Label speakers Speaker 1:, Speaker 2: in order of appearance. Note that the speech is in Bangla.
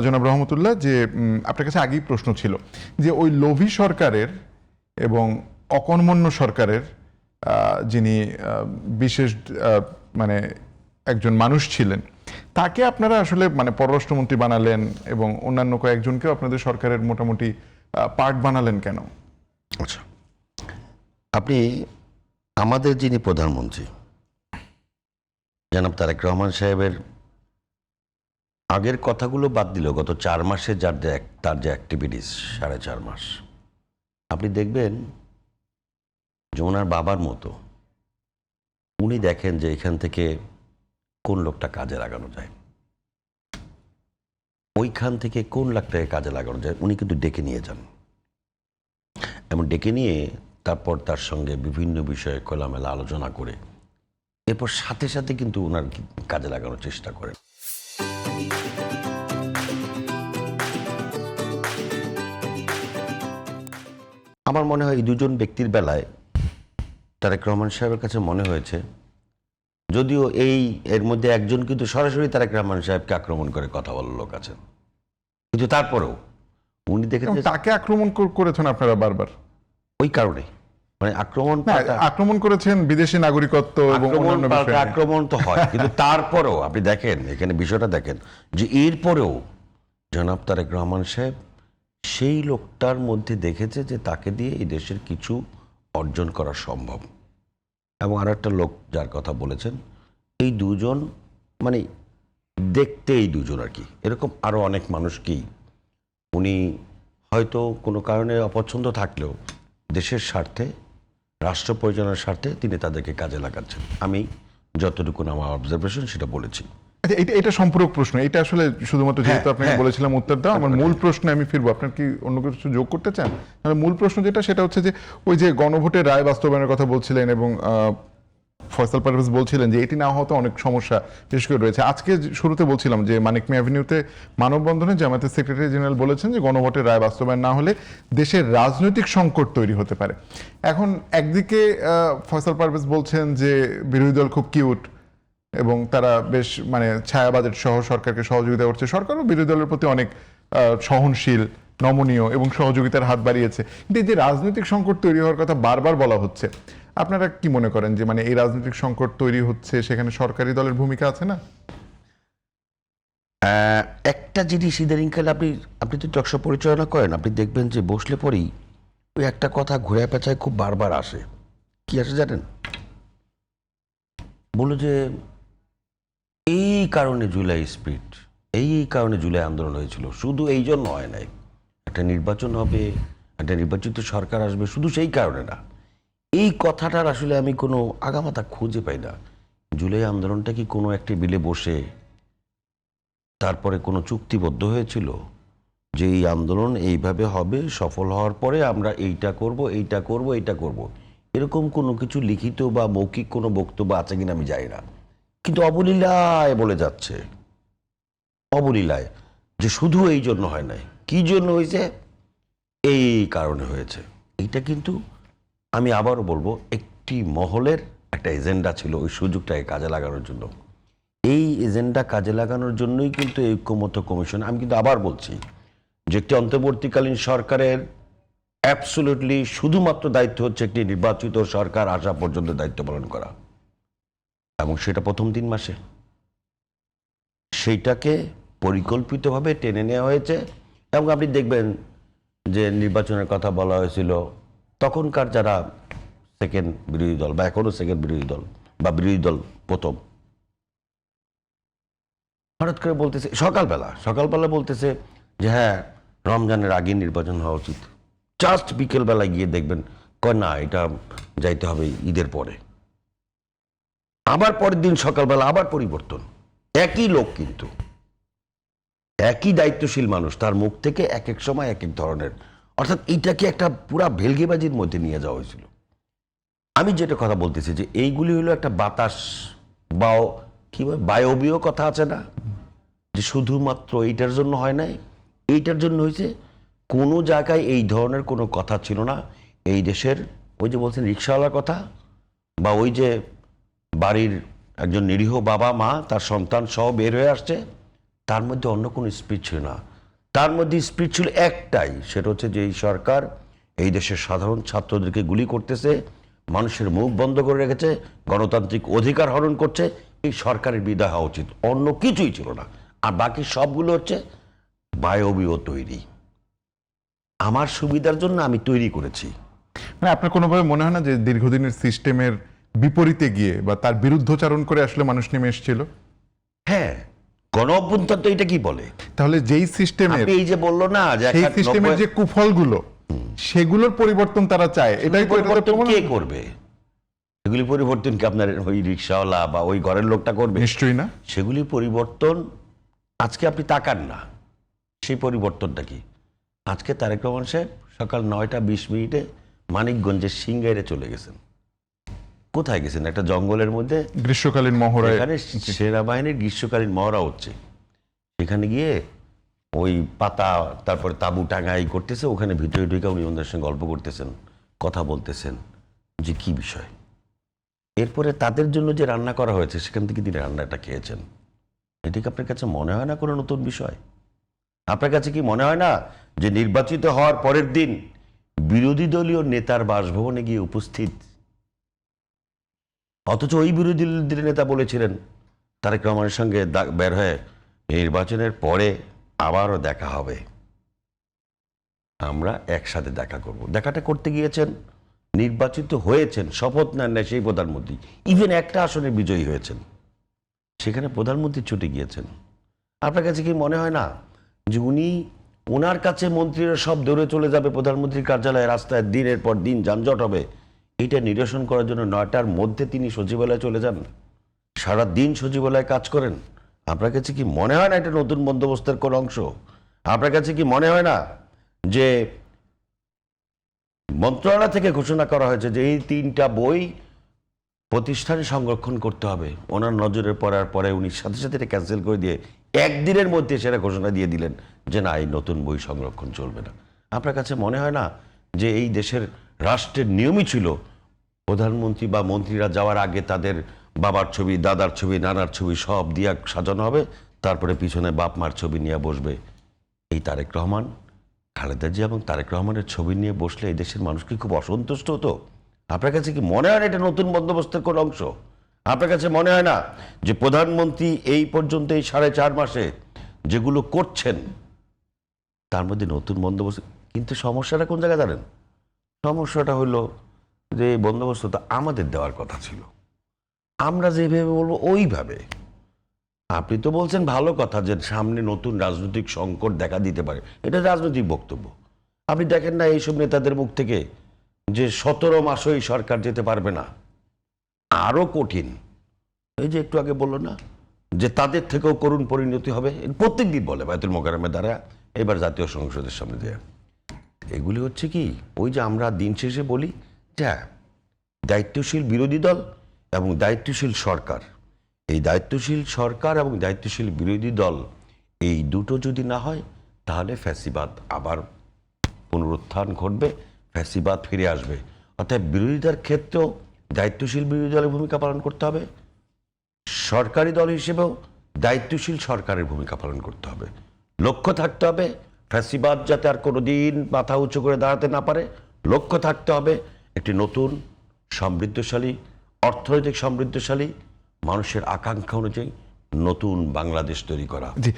Speaker 1: জনাব রহমতুল্লাহ, যে আপনার কাছে আগেই প্রশ্ন ছিল যে ওই লোভী সরকারের এবং অকর্মণ্য সরকারের যিনি বিশেষ মানে একজন মানুষ ছিলেন, তাকে আপনারা আসলে মানে পররাষ্ট্রমন্ত্রী বানালেন এবং অন্যান্য কয়েকজনকেও আপনাদের সরকারের মোটামুটি পার্ট বানালেন কেন?
Speaker 2: আচ্ছা, আপনি আমাদের যিনি প্রধানমন্ত্রী জনাব তারেক রহমান সাহেবের আগের কথাগুলো বাদ দিল, গত 4 মাসে তার যে অ্যাক্টিভিটিস 4.5 মাস, আপনি দেখবেন যে ওনার বাবার মতো উনি দেখেন যে এখান থেকে কোন লোকটা কাজে লাগানো যায়, ওইখান থেকে কোন লোকটাকে কাজে লাগানো যায় উনি কিন্তু ডেকে নিয়ে যান এবং ডেকে নিয়ে তারপর তার সঙ্গে বিভিন্ন বিষয়ে খোলামেলা আলোচনা করে এরপর সাথে সাথে কিন্তু ওনার কাজে লাগানোর চেষ্টা করেন। আমার মনে হয় এই দুজন ব্যক্তির বেলায় তারেক রহমান সাহেবের কাছে মনে হয়েছে, যদিও এর মধ্যে একজন কিন্তু সরাসরি তারেক রহমান সাহেবকে আক্রমণ করে কথা বলার লোক আছেন, কিন্তু তারপরেও উনি দেখেছেন
Speaker 1: তাকে আক্রমণ করেছেন আপনারা বারবার।
Speaker 2: ওই কারণে মানে
Speaker 1: আক্রমণ করেছেন বিদেশি নাগরিকত্ব এবং অন্যান্য বিষয়।
Speaker 2: আক্রমণ তো হয়, কিন্তু তারপরেও আপনি দেখেন এখানে বিষয়টা দেখেন যে এরপরেও জনাব তারেক রহমান সাহেব সেই লোকটার মধ্যে দেখেছে যে তাকে দিয়ে এই দেশের কিছু অর্জন করা সম্ভব। এবং আর একটা লোক যার কথা বলেছেন, এই দুজন মানে দেখতে এই দুজন আর কি, এরকম আরো অনেক মানুষকেই উনি হয়তো কোনো কারণে অপছন্দ থাকলেও দেশের স্বার্থে, রাষ্ট্র পরিচালনার স্বার্থে তিনি তাদেরকে কাজে লাগাচ্ছেন। আমি যতটুকু আমার অবজারভেশন সেটা বলেছি।
Speaker 1: আচ্ছা, এটা সম্পূরক প্রশ্ন, এটা আসলে শুধুমাত্র যেহেতু আপনাকে বলেছিলাম উত্তর দাও, আমার মূল প্রশ্নে আমি ফিরবো। আপনার কি অন্য কিছু যোগ করতে চান? মূল প্রশ্ন যেটা, সেটা হচ্ছে যে ওই যে গণভোটের রায় বাস্তবায়নের কথা বলছিলেন এবং ফয়সাল পারভেজ বলছিলেন যে এটি না হওয়াতে অনেক সমস্যা বিশেষ করে রয়েছে। আজকে শুরুতে বলছিলাম যে মানিক মিয়া অ্যাভিনিউতে মানববন্ধনে জামায়াতের সেক্রেটারি জেনারেল বলেছেন যে গণভোটের রায় বাস্তবায়ন না হলে দেশের রাজনৈতিক সংকট তৈরি হতে পারে। এখন একদিকে ফয়সাল পারভেজ বলছেন যে বিরোধী দল খুব কিউট এবং তারা বেশ মানে ছায়া বাজেট সহ সরকারকে সহযোগিতা করছে, সরকারও বিরোধী দলের প্রতি অনেক সহনশীল, নমনীয় এবং সহযোগিতার হাত বাড়িয়েছে। কিন্তু এই যে রাজনৈতিক সংকট তৈরি হওয়ার কথা বারবার বলা হচ্ছে, আপনারা কি মনে করেন যে মানে এই রাজনৈতিক সংকট তৈরি হচ্ছে সেখানে সরকারি দলের ভূমিকা আছে না?
Speaker 2: একটা জিনিস ইদানিংকালে আপনি তো টকশো পরিচালনা করেন, আপনি দেখবেন যে বসলে পরেই ওই একটা কথা ঘুরে পেঁচায় খুব বারবার আসে। কি আসে জানেন? বলো যে এই কারণে জুলাই স্পিরিট, এই কারণে জুলাই আন্দোলন হয়েছিল, শুধু এই জন্য হয় নাই, একটা নির্বাচন হবে, একটা নির্বাচিত সরকার আসবে, শুধু সেই কারণে না। এই কথাটার আসলে আমি কোনো আগামাথা খুঁজে পাই না। জুলাই আন্দোলনটা কি কোনো একটি বিলে বসে তারপরে কোনো চুক্তিবদ্ধ হয়েছিল যে এই আন্দোলন এইভাবে হবে, সফল হওয়ার পরে আমরা এইটা করব, এইটা করব, এইটা করব, এরকম কোনো কিছু লিখিত বা মৌখিক কোনো বক্তব্য আছে কিনা আমি জানি না, কিন্তু অবলীলায় বলে যাচ্ছে, অবলীলায়, যে শুধু এই জন্য হয় নাই। কি জন্য হয়েছে? এই কারণে হয়েছে। এইটা কিন্তু আমি আবারও বলবো একটি মহলের একটা এজেন্ডা ছিল ওই সুযোগটাকে কাজে লাগানোর জন্য। এই এজেন্ডা কাজে লাগানোর জন্যই কিন্তু এই ঐক্যমত্য কমিশন, আমি কিন্তু আবার বলছি যে একটি অন্তর্বর্তীকালীন সরকারের অ্যাবসলিউটলি শুধুমাত্র দায়িত্ব হচ্ছে একটি নির্বাচিত সরকার আসা পর্যন্ত দায়িত্ব পালন করা, এবং সেটা প্রথম 3 মাসে সেইটাকে পরিকল্পিতভাবে টেনে নেওয়া হয়েছে। এবং আপনি দেখবেন যে নির্বাচনের কথা বলা হয়েছিল, তখনকার যারা সেকেন্ড বিরোধী দল বা এখনো সেকেন্ড বিরোধী দল বা বিরোধী দল প্রথম, হঠাৎ করে বলতেছে সকালবেলা বলতেছে যে হ্যাঁ রমজানের আগে নির্বাচন হওয়া উচিত। জাস্ট বিকেলবেলায় গিয়ে দেখবেন কয় না, এটা যাইতে হবে ঈদের পরে। আবার পরের দিন সকালবেলা আবার পরিবর্তন। একই লোক কিন্তু একই দায়িত্বশীল মানুষ, তার মুখ থেকে এক এক সময় এক এক ধরনের, অর্থাৎ এইটাকে একটা পুরা ভেলগিবাজির মধ্যে নিয়ে যাওয়া হয়েছিল। আমি যেটা কথা বলতেছি যে এইগুলি হলো একটা বাতাস বা কি বায়বীয় কথা আছে না, যে শুধুমাত্র এইটার জন্য হয় নাই, এইটার জন্য হয়েছে। কোনো জায়গায় এই ধরনের কোনো কথা ছিল না এই দেশের। ওই যে বলছেন রিক্সাওয়ালার কথা, বা ওই যে বাড়ির একজন নিরীহ বাবা মা তার সন্তান সহ বের হয়ে আসছে, তার মধ্যে অন্য কোনো স্পিচ ছিল না। তার মধ্যে স্পিচ ছিল একটাই, সেটা হচ্ছে যে এই সরকার এই দেশের সাধারণ ছাত্রদেরকে গুলি করতেছে, মানুষের মুখ বন্ধ করে রেখেছে, গণতান্ত্রিক অধিকার হরণ করছে, এই সরকারের বিদায় হওয়া উচিত। অন্য কিছুই ছিল না। আর বাকি সবগুলো হচ্ছে বায়বীয় তৈরি, আমার সুবিধার জন্য আমি তৈরি করেছি।
Speaker 1: মানে আপনার কোনোভাবে মনে হয় না যে দীর্ঘদিনের সিস্টেমের বিপরীতে গিয়ে বা তার বিরুদ্ধচারণ করে আসলে মানুষ নেমে এসেছিল?
Speaker 2: হ্যাঁ, গণ অভ্যুত্থান তো এটা কি বলে?
Speaker 1: তাহলে যেই সিস্টেমের,
Speaker 2: আপনি এই যে বললো না যে
Speaker 1: সেই সিস্টেমের যে কুফলগুলো, সেগুলোর পরিবর্তন তারা চায়, এটাই তো
Speaker 2: পরিবর্তন কে করবে? এগুলি পরিবর্তন কি আপনার ওই রিক্সাওয়ালা বা ওই ঘরের লোকটা করবে?
Speaker 1: নিশ্চয়ই না।
Speaker 2: সেগুলি পরিবর্তন আজকে আপনি তাকান না, সেই পরিবর্তনটা কি? আজকে তারেক রহমান সাহেব সকাল 9:20 মানিকগঞ্জের সিংগাইরে চলে গেছেন। কোথায় গেছেন? একটা জঙ্গলের মধ্যে,
Speaker 1: গ্রীষ্মকালীন মহড়ায়।
Speaker 2: এখানে সেনাবাহিনীর গ্রীষ্মকালীন মহড়া হচ্ছে। সেখানে গিয়ে ওই পাতা তারপরে তাঁবু টাঙাই করতেছে, ওখানে ভিতরে ঢুকে উনি ওদের সঙ্গে গল্প করতেছেন, কথা বলতেছেন যে কি বিষয়। এরপরে তাদের জন্য যে রান্না করা হয়েছে সেখান থেকে তিনি রান্নাটা খেয়েছেন। এটি কি আপনার কাছে মনে হয় না কোনো নতুন বিষয়? আপনার কাছে কি মনে হয় না যে নির্বাচিত হওয়ার পরের দিন বিরোধী দলীয় নেতার বাসভবনে গিয়ে উপস্থিত, অথচ ওই বিরোধী দলীয় নেতা বলেছিলেন তারেক রহমানের সঙ্গে বের হয়ে নির্বাচনের পরে আবারও দেখা হবে, আমরা একসাথে দেখা করব। দেখাটা করতে গিয়েছেন, নির্বাচিত হয়েছেন, শপথ নেন না সেই প্রধানমন্ত্রী, ইভেন একটা আসনে বিজয়ী হয়েছেন, সেখানে প্রধানমন্ত্রী ছুটে গিয়েছেন। আপনার কাছে কি মনে হয় না যে ওনার কাছে মন্ত্রীরা সব দৌড়ে চলে যাবে প্রধানমন্ত্রীর কার্যালয়ে, রাস্তায় দিনের পর দিন যানজট হবে, এটা নিরসন করার জন্য 9টার মধ্যে তিনি সচিবালয়ে চলে যান, সারা দিন সচিবালয়ে কাজ করেন? আপনার কাছে কি মনে হয় না এটা নতুন বন্দোবস্তের কোন অংশ? আপনার কাছে কি মনে হয় না যে মন্ত্রণালয় থেকে ঘোষণা করা হয়েছে যে এই 3টা বই প্রতিষ্ঠানে সংরক্ষণ করতে হবে, ওনার নজরে পড়ার পরে উনি সাথে সাথে এটা ক্যান্সেল করে দিয়ে একদিনের মধ্যে সেটা ঘোষণা দিয়ে দিলেন যে না, এই নতুন বই সংরক্ষণ চলবে না? আপনার কাছে মনে হয় না যে এই দেশের রাষ্ট্রের নিয়মই ছিল প্রধানমন্ত্রী বা মন্ত্রীরা যাওয়ার আগে তাদের বাবার ছবি, দাদার ছবি, নানার ছবি সব দিয়া সাজানো হবে, তারপরে পিছনে বাপ মার ছবি নিয়ে বসবে? এই তারেক রহমান, খালেদা জিয়া এবং তারেক রহমানের ছবি নিয়ে বসলে এই দেশের মানুষ কি খুব অসন্তুষ্ট হতো? আপনার কাছে কি মনে হয় না এটা নতুন বন্দোবস্তের কোন অংশ? আপনার কাছে মনে হয় না যে প্রধানমন্ত্রী এই পর্যন্ত এই 4.5 মাসে যেগুলো করছেন তার মধ্যে নতুন বন্দোবস্ত? কিন্তু সমস্যাটা কোন জায়গায় জানেন? সমস্যাটা হলো যে এই বন্দোবস্তটা আমাদের দেওয়ার কথা ছিল, আমরা যেভাবে বলবো ওইভাবে। আপনি তো বলছেন ভালো কথা যে সামনে নতুন রাজনৈতিক সংকট দেখা দিতে পারে, এটা রাজনৈতিক বক্তব্য। আপনি দেখেন না এইসব নেতাদের মুখ থেকে যে 17 মাসও এই সরকার যেতে পারবে না, আরো কঠিন। এই যে একটু আগে বললো না যে তাদের থেকেও করুণ পরিণতি হবে, প্রত্যেক দিন বলে বায়তুল মোকাররমে দ্বারা, এবার জাতীয় সংসদের সামনে দেয়া। এগুলি হচ্ছে কি ওই যে আমরা দিন শেষে বলি যে দায়িত্বশীল বিরোধী দল এবং দায়িত্বশীল সরকার, এই দায়িত্বশীল সরকার এবং দায়িত্বশীল বিরোধী দল এই দুটো যদি না হয় তাহলে ফ্যাসিবাদ আবার পুনরুত্থান ঘটবে, ফ্যাসিবাদ ফিরে আসবে। অর্থাৎ বিরোধিতার ক্ষেত্রেও দায়িত্বশীল বিরোধী দলের ভূমিকা পালন করতে হবে, সরকারি দল হিসেবেও দায়িত্বশীল সরকারের ভূমিকা পালন করতে হবে। লক্ষ্য থাকতে হবে ফ্যাসিবাদ যাতে আর কোনোদিন মাথা উঁচু করে দাঁড়াতে না পারে। লক্ষ্য থাকতে হবে একটি নতুন সমৃদ্ধশালী, অর্থনৈতিক সমৃদ্ধশালী, মানুষের আকাঙ্ক্ষা অনুযায়ী নতুন বাংলাদেশ তৈরি করা।
Speaker 1: জি।